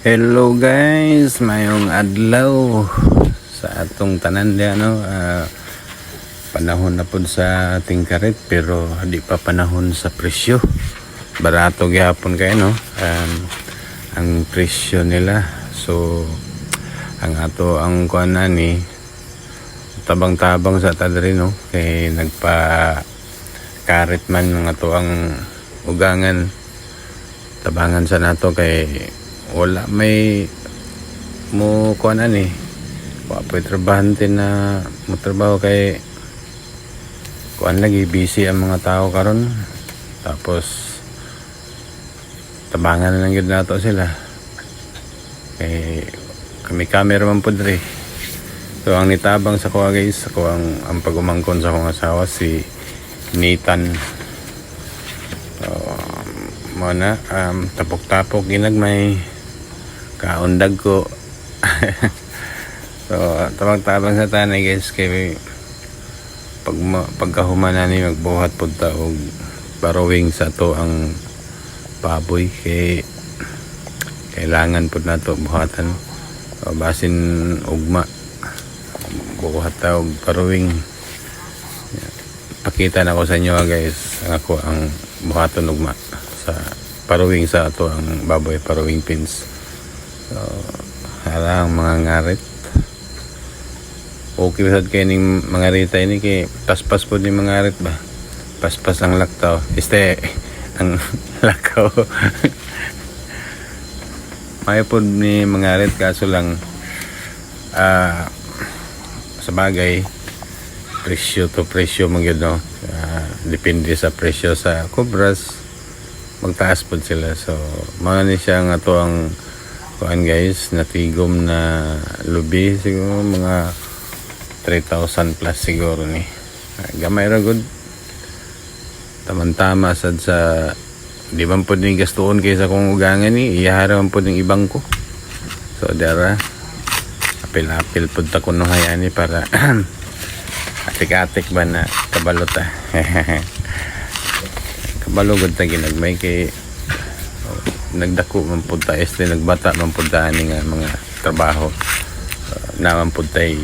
Hello guys, mayong adlaw sa atong tanan di panahon na pud sa ating karet pero di pa panahon sa presyo. Barato gyapon kay ang presyo nila. So ang kuan ni tabang-tabang sa tadri kay nagpa karet man ng ato ang ugangan tabangan sa nato kay wala may mo kuan wapoy trabahante na motrabaho kay kuan lagi busy ang mga tao karon, tapos tabangan lang gyud nato sila kay kami camera man pud ri. So ang nitabang sa kuha guys, ako ang pagumangkon sa akong asawa si Nathan. Mo na tapok-tapok ginagmay kaundag ko. So tabang-tabang sa tanay guys kay pagkahuman na ni magbuhat pud ta og parawing sa to ang baboy kay kailangan pud nato buhatan basin ugma buhat ta og parawing. Pakita na ko sa inyo guys ako ang buhaton ugma sa parawing sa ato ang baboy parawing pins. So harang mga ngarit okay sad kay ning mga rita ini kay paspas po ni mga ngarit ba paspas ang laktaw ang lakaw. May po ni mga ngarit kaso lang sa bagay presyo to presyo magyud depende sa presyo sa cobras magtaas po sila. So mao ni siya nga to ang kuan guys natigom na lubi siguro mga 3,000 plus siguro ni gamay ra good tamang-tama sad sa di man pud ni gastuon kaysa kung ugangan ni iyahara man pud ning ibang ko. So dara apil pud ta kuno hayani para atik-atik ba na kabalot kabalo gud ta ginagmay kay nagdako man pud ta nagbata man pud ta ani nga mga trabaho naman pud tay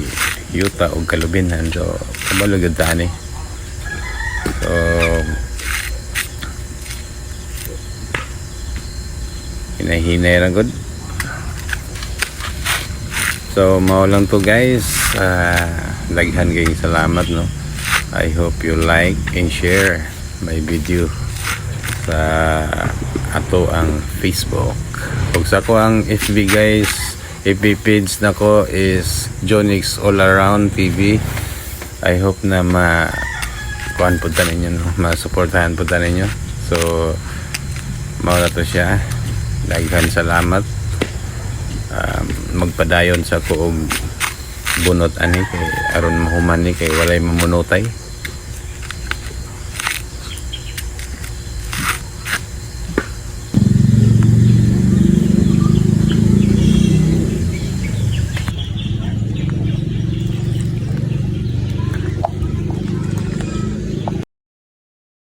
yuta og kalubinhan. So kabalo gud ta ani. So hinay ra gud. So mao lang to guys, daghan kayong salamat I hope you like and share my video sa ato ang Facebook ug sa ko ang FB guys. FB page nako is Jonix All Around TV. I hope na kuan pud ta ninyo masuportahan pud ta ninyo. So mao na to siya, daghan salamat. Magpadayon sa ko og bunot ani kay aron mahuman ni kay walay mamunotay.